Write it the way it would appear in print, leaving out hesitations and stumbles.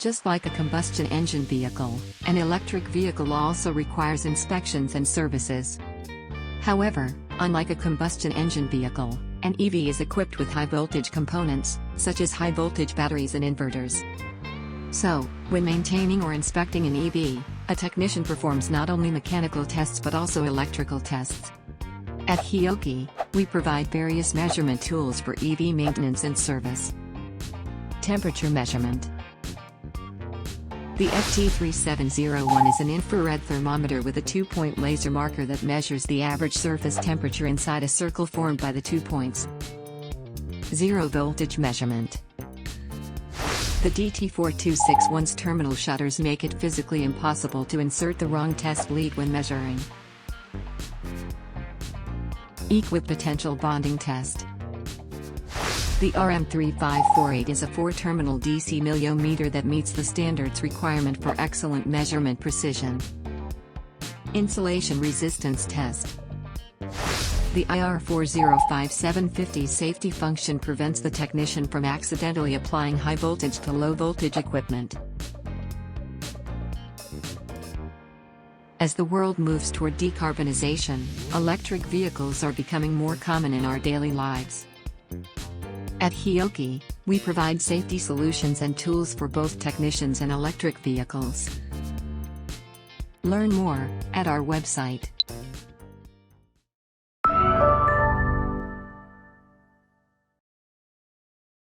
Just like a combustion engine vehicle, an electric vehicle also requires inspections and services. However, unlike a combustion engine vehicle, an EV is equipped with high-voltage components, such as high-voltage batteries and inverters. So, when maintaining or inspecting an EV, a technician performs not only mechanical tests but also electrical tests. At Hioki, we provide various measurement tools for EV maintenance and service. Temperature measurement. The FT3701 is an infrared thermometer with a 2-point laser marker that measures the average surface temperature inside a circle formed by the 2 points. Zero voltage measurement. The DT4261's terminal shutters make it physically impossible to insert the wrong test lead when measuring. Equipotential bonding test. The RM3548 is a 4-terminal DC miliometer that meets the standards requirement for excellent measurement precision. Insulation resistance test. The IR405750 safety function prevents the technician from accidentally applying high voltage to low voltage equipment. As the world moves toward decarbonization, electric vehicles are becoming more common in our daily lives. At Hioki, we provide safety solutions and tools for both technicians and electric vehicles. Learn more at our website.